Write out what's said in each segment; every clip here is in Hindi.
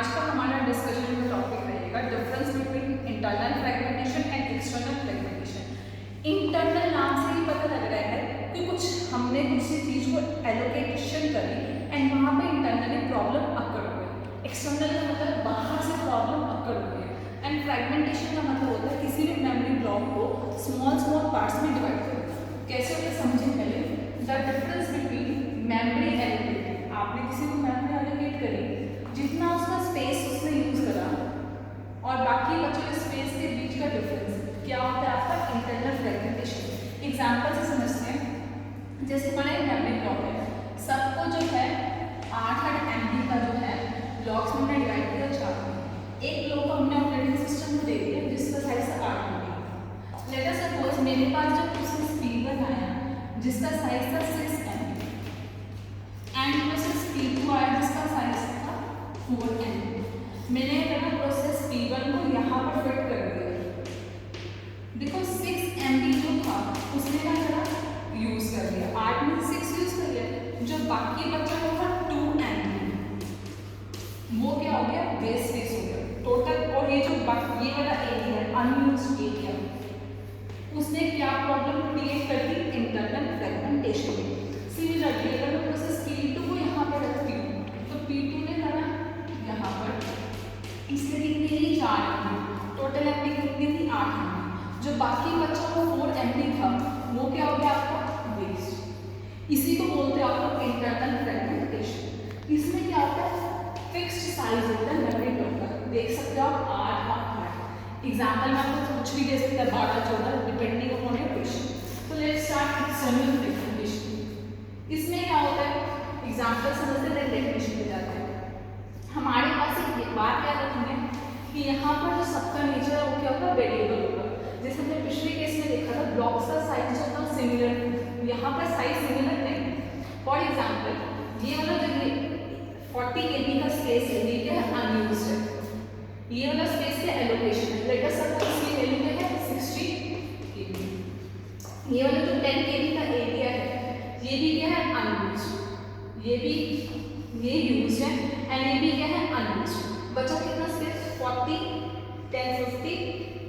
आज का हमारा डिस्कशन का टॉपिक रहेगा difference between internal fragmentation and external fragmentation. Internal नाम से ही पता लग रहा है कि हमने किसी चीज़ को एलोकेशन करी एंड वहाँ पे इंटरनली प्रॉब्लम अकर हुई। एक्सटर्नल का मतलब बाहर से प्रॉब्लम अकर हुई है एंड फ्रेगमेंटेशन का मतलब होता है किसी भी मेमोरी ब्लॉक को स्मॉल स्मॉल पार्ट्स में डिवाइड करना। कैसे होता है समझें पहले। The difference between memory allocated, आपने किसी को मेमोरी एलोकेट करी, जितना उसका स्पेस उसने यूज करा और बाकी बचे स्पेस के बीच का डिफरेंस क्या होता है आपका इंटरनल फ्रेगमेंटेशन। एग्जांपल से समझते हैं। जैसे हमारा एक मेमोरी ब्लॉक है, सबको जो है 8 MB का जो है ब्लॉक्स में हमने डिवाइड किया 4 में। एक ब्लॉक को हमने ऑपरेटिंग सिस्टम को दे दिया जिसका साइज है 8 MB। लेट अस सपोज मेरे पास जो प्रोसेस P1 आया जिसका साइज था 6 MB एंड प्रोसेस P2 आया जिसका साइज था 4 MB। मैंने प्रोसेस P1 को यहाँ पर फिट कर दिया। देखो 6 MB जो था उसने क्या करा, यूज कर लिया। 8 में 6 यूज कर लिया, जो बाकी बचा वो था 2 MB, वो क्या हो गया, वेस्ट स्पेस हो गया टोटल। और ये जो ये वाला एरिया है अनयूज्ड एरिया, उसने क्या प्रॉब्लम क्रिएट कर दी, इंटरनल फ्रेगमेंटेशन। सिमिलरली अगर मैं प्रोसेस P2 को यहाँ पर रखती हूँ तो P2 ने करा यहाँ पर, इसने कितनी ली 4 MB, टोटल MB कितनी थी 8 MB। जो बाकी बचा वो 4 MB था वो क्या हो गया आपका वेस्ट। इसी को बोलते हैं आपका इंटरनल फ्रेगमेंटेशन। इसमें क्या होता है, फिक्स्ड साइज होता है मेमोरी ब्लॉक का। देख सकते हो आप 8 एग्जाम्पल में आपको कुछ भी दे सकता है 12-14 डिपेंडिंग अपॉन योर क्वेश्चन। तो लेट्स स्टार्ट एक्सटर्नल फ्रेगमेंटेशन। इसमें क्या होता है, एग्जाम्पल समझते हैं डेफिनेशन पे जाते हैं। हमारे पास एक बात याद रखनी है कि यहाँ पर जो सबका नेचर है वो क्या होगा, वेरिएबल होगा। जैसे हमने पिछले केस में देखा था ब्लॉक्स का साइज जो था सिमिलर, यहाँ पर साइज सिमिलर नहीं। फॉर एग्जाम्पल ये वाला जो 40 KB का स्पेस है ये क्या है, अनयूज्ड है। ये वाला स्पेस का एलोकेशन है, लेट अस सपोज इसकी वैल्यू क्या है 60 KB। ये वाला जो 10 KB का एरिया है ये भी क्या है, अनयूज्ड। ये भी ये यूज है एंड ये भी क्या है, अनयूज्ड। बचा कितना स्पेस, 40 10 50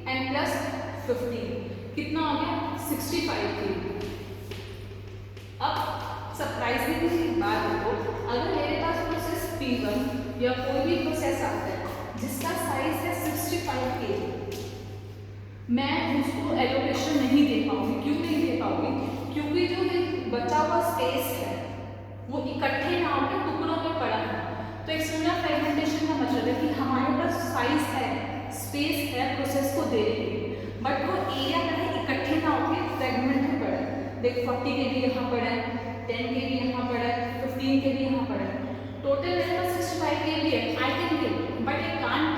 एंड प्लस 15 कितना हो गया, 65 KB। अब सरप्राइजिंग की बात देखो, अगर मेरे पास प्रोसेस P1 या कोई भी प्रोसेस आता है जिसका साइज है 65 KB, मैं उसको एलोकेशन नहीं दे पाऊंगी। क्यों नहीं दे पाऊंगी, क्योंकि जो बचा हुआ स्पेस है वो इकट्ठे ना होकर टुकड़ों में पड़ा है। तो एक्सटर्नल फ्रेगमेंटेशन का मतलब है कि हमारे पास साइज है, स्पेस है प्रोसेस को दे रही है, बट वो एरिया का है इकट्ठे ना होकर फ्रेगमेंट में पड़ा है। देख 40 KB यहाँ पड़ा है, 10 KB यहाँ पड़ा है, 15 KB यहाँ पड़ा है, टोटल मेरे पास 65 KB है। I can give but I can't,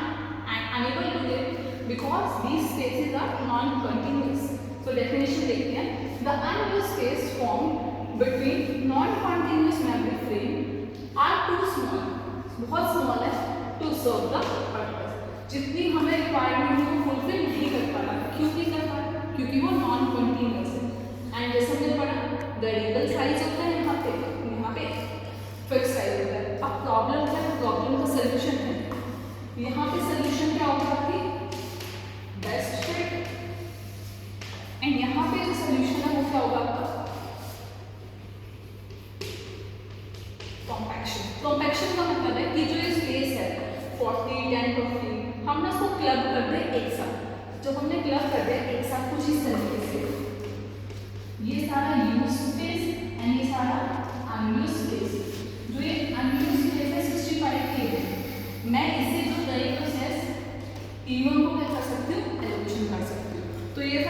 I am unable to give because these spaces are non continuous. So definition देखते हैं, the unused space form between non continuous memory frame are too small, बहुत स्मॉल है, टू सर्व द पर्पस। जितनी हमें रिक्वायरमेंट है वो फुलफिल नहीं कर पा रहा। क्यों नहीं कर पा रहा, क्योंकि वो नॉन कंटिन्यूअस है। एंड जैसे हमने पढ़ा वेरिएबल साइज होता है, यहाँ पे फिक्स साइज होता है। अब प्रॉब्लम क्या है, प्रॉब्लम का सोल्यूशन है। यहाँ पे सोल्यूशन क्या होगा आपकी, बेस्ट फिट। एंड यहाँ पे जो सोल्यूशन है वो क्या होगा आपका, कॉम्पैक्शन। कॉम्पैक्शन का मतलब है कि जो ये स्पेस है 40 10 50 हमने उसको क्लब कर दे एक साथ। जब हमने क्लब कर दिया एक साथ कुछ इस तरीके से, ये सारा यूज स्पेस एंड ये सारा अनयूज स्पेस। जो ये अनयूज स्पेस है 65 KB, मैं